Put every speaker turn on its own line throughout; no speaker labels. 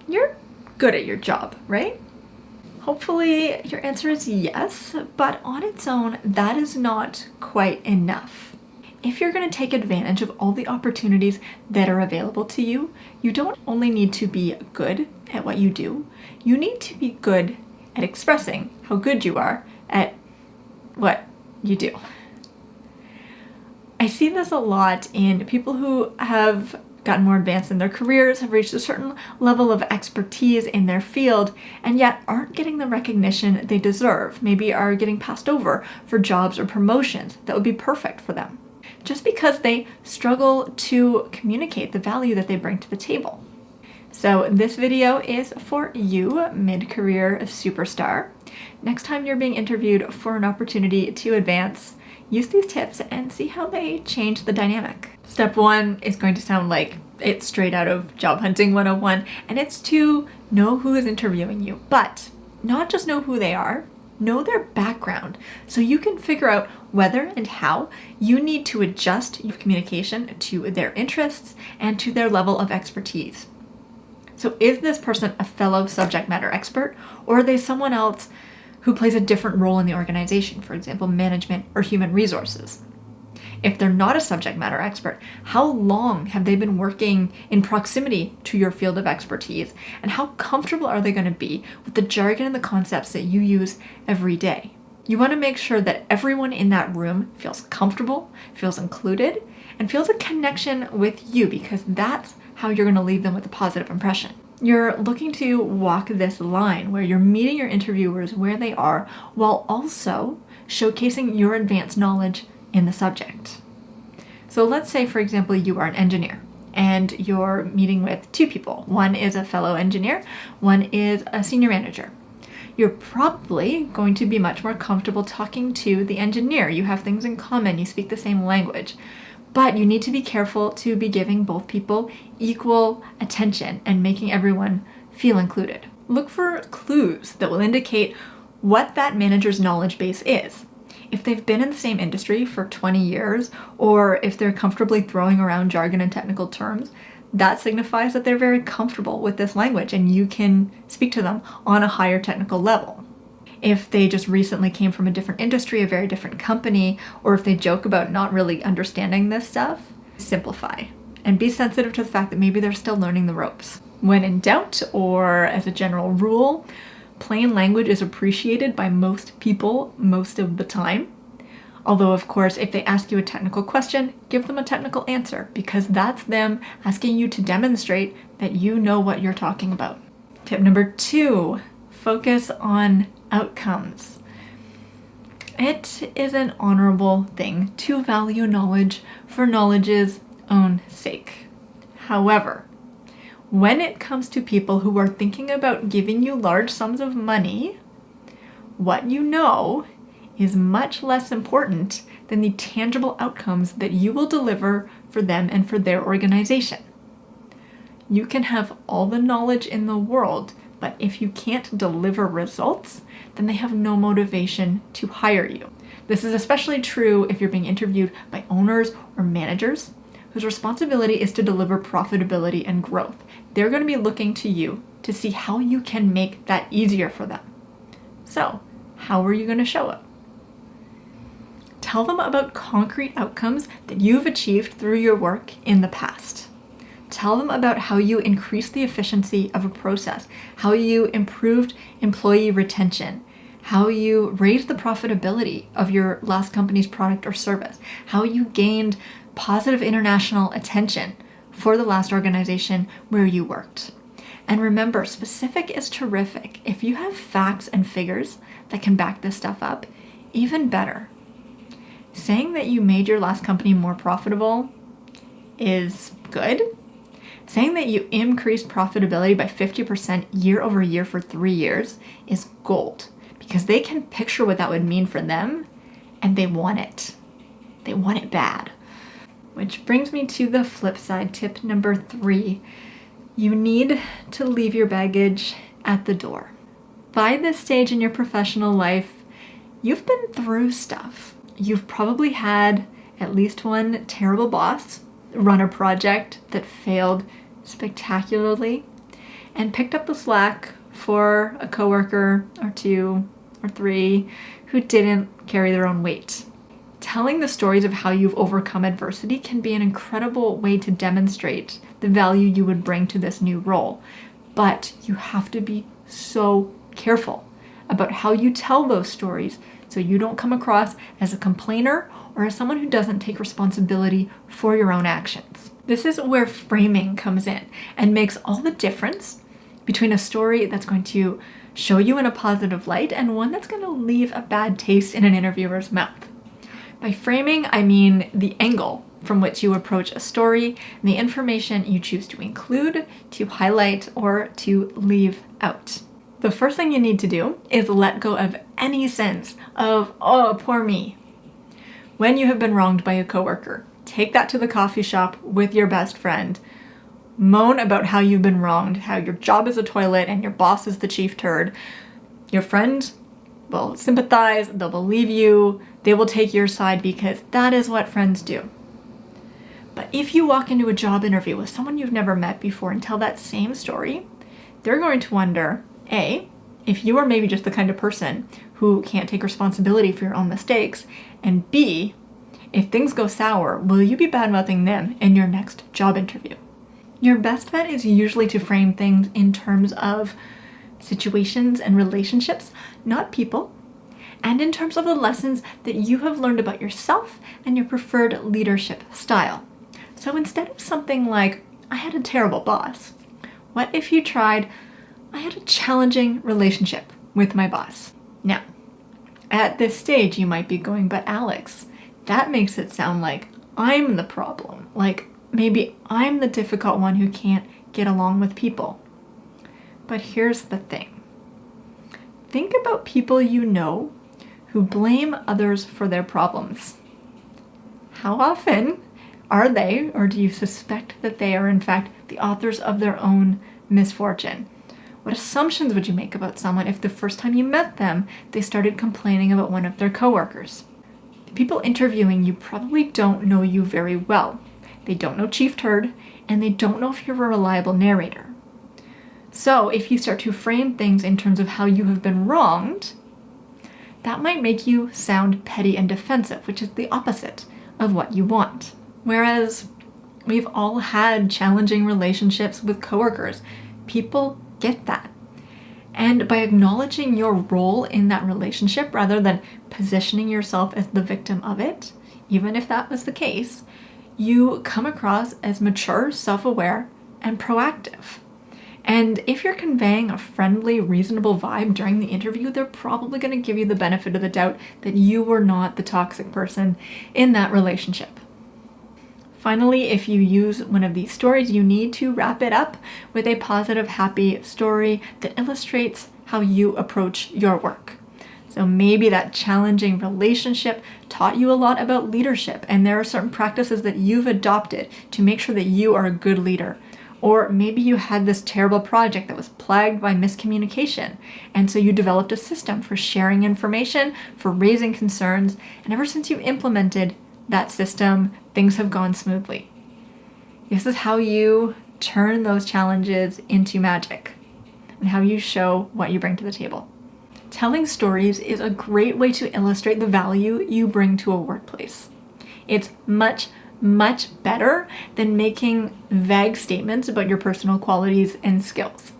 you're good at your job, right? Hopefully your answer is yes, but on its own, that is not quite enough. If you're going to take advantage of all the opportunities that are available to you, you don't only need to be good at what you do, you need to be good at expressing how good you are at what you do. I see this a lot in people who have gotten more advanced in their careers, have reached a certain level of expertise in their field, and yet aren't getting the recognition they deserve, maybe are getting passed over for jobs or promotions that would be perfect for them, just because they struggle to communicate the value that they bring to the table. So this video is for you, mid-career superstar. Next time you're being interviewed for an opportunity to advance, use these tips and see how they change the dynamic. Step 1 is going to sound like it's straight out of Job Hunting 101, and it's to know who is interviewing you. But not just know who they are, know their background so you can figure out whether and how you need to adjust your communication to their interests and to their level of expertise. So is this person a fellow subject matter expert, or are they someone else who plays a different role in the organization, for example, management or human resources? If they're not a subject matter expert, how long have they been working in proximity to your field of expertise, and how comfortable are they going to be with the jargon and the concepts that you use every day? You want to make sure that everyone in that room feels comfortable, feels included, and feels a connection with you, because that's how you're going to leave them with a positive impression. You're looking to walk this line where you're meeting your interviewers where they are while also showcasing your advanced knowledge in the subject. So let's say, for example, you are an engineer and you're meeting with two people. One is a fellow engineer, one is a senior manager. You're probably going to be much more comfortable talking to the engineer. You have things in common, you speak the same language. But you need to be careful to be giving both people equal attention and making everyone feel included. Look for clues that will indicate what that manager's knowledge base is. If they've been in the same industry for 20 years, or if they're comfortably throwing around jargon and technical terms, that signifies that they're very comfortable with this language and you can speak to them on a higher technical level. If they just recently came from a different industry, a very different company, or if they joke about not really understanding this stuff, simplify and be sensitive to the fact that maybe they're still learning the ropes. When in doubt, or as a general rule, plain language is appreciated by most people most of the time. Although, of course, if they ask you a technical question, give them a technical answer, because that's them asking you to demonstrate that you know what you're talking about. Tip number 2, focus on outcomes. It is an honorable thing to value knowledge for knowledge's own sake. However, when it comes to people who are thinking about giving you large sums of money, what you know is much less important than the tangible outcomes that you will deliver for them and for their organization. You can have all the knowledge in the world, but if you can't deliver results, then they have no motivation to hire you. This is especially true if you're being interviewed by owners or managers whose responsibility is to deliver profitability and growth. They're going to be looking to you to see how you can make that easier for them. So, how are you going to show it? Tell them about concrete outcomes that you've achieved through your work in the past. Tell them about how you increased the efficiency of a process, how you improved employee retention, how you raised the profitability of your last company's product or service, how you gained positive international attention for the last organization where you worked. And remember, specific is terrific. If you have facts and figures that can back this stuff up, even better. Saying that you made your last company more profitable is good. Saying that you increased profitability by 50% year over year for 3 years is gold, because they can picture what that would mean for them and they want it. They want it bad. Which brings me to the flip side, tip number 3. You need to leave your baggage at the door. By this stage in your professional life, you've been through stuff. You've probably had at least one terrible boss, run a project that failed spectacularly, and picked up the slack for a coworker or 2 or 3 who didn't carry their own weight. Telling the stories of how you've overcome adversity can be an incredible way to demonstrate the value you would bring to this new role. But you have to be so careful about how you tell those stories so you don't come across as a complainer or as someone who doesn't take responsibility for your own actions. This is where framing comes in and makes all the difference between a story that's going to show you in a positive light and one that's going to leave a bad taste in an interviewer's mouth. By framing, I mean the angle from which you approach a story and the information you choose to include, to highlight, or to leave out. The first thing you need to do is let go of any sense of, oh, poor me. When you have been wronged by a coworker, take that to the coffee shop with your best friend. Moan about how you've been wronged, how your job is a toilet and your boss is the chief turd. Your friend will sympathize, they'll believe you, they will take your side because that is what friends do. But if you walk into a job interview with someone you've never met before and tell that same story, they're going to wonder, A, if you are maybe just the kind of person who can't take responsibility for your own mistakes, and B, if things go sour, will you be bad-mouthing them in your next job interview? Your best bet is usually to frame things in terms of situations and relationships, not people, and in terms of the lessons that you have learned about yourself and your preferred leadership style. So instead of something like, I had a terrible boss, what if you tried, I had a challenging relationship with my boss? Now, at this stage, you might be going, but Alex, that makes it sound like I'm the problem. Like maybe I'm the difficult one who can't get along with people. But here's the thing. Think about people you know who blame others for their problems. How often are they, or do you suspect that they are in fact the authors of their own misfortune? What assumptions would you make about someone if the first time you met them, they started complaining about one of their coworkers? The people interviewing you probably don't know you very well. They don't know Chief Turd, and they don't know if you're a reliable narrator. So if you start to frame things in terms of how you have been wronged, that might make you sound petty and defensive, which is the opposite of what you want. Whereas we've all had challenging relationships with coworkers. People get that. And by acknowledging your role in that relationship rather than positioning yourself as the victim of it, even if that was the case, you come across as mature, self-aware, and proactive. And if you're conveying a friendly, reasonable vibe during the interview, they're probably going to give you the benefit of the doubt that you were not the toxic person in that relationship. Finally, if you use one of these stories, you need to wrap it up with a positive, happy story that illustrates how you approach your work. So maybe that challenging relationship taught you a lot about leadership, and there are certain practices that you've adopted to make sure that you are a good leader. Or maybe you had this terrible project that was plagued by miscommunication, and so you developed a system for sharing information, for raising concerns, and ever since you implemented that system, things have gone smoothly. This is how you turn those challenges into magic, and how you show what you bring to the table. Telling stories is a great way to illustrate the value you bring to a workplace. It's much better than making vague statements about your personal qualities and skills.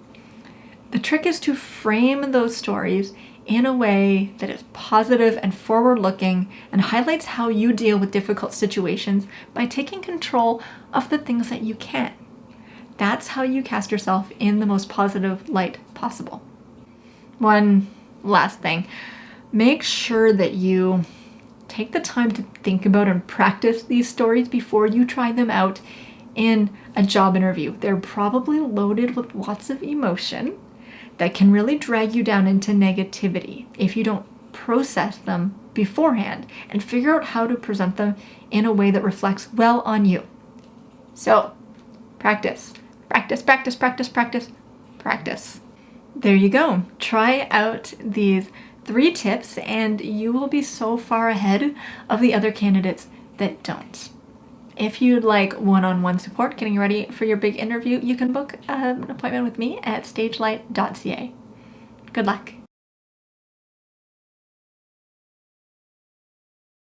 The trick is to frame those stories in a way that is positive and forward-looking and highlights how you deal with difficult situations by taking control of the things that you can. That's how you cast yourself in the most positive light possible. One last thing, make sure that you take the time to think about and practice these stories before you try them out in a job interview. They're probably loaded with lots of emotion that can really drag you down into negativity if you don't process them beforehand and figure out how to present them in a way that reflects well on you. So, practice. There you go. Try out these 3 tips and you will be so far ahead of the other candidates that don't. If you'd like one-on-one support getting ready for your big interview, you can book an appointment with me at stagelight.ca. Good luck.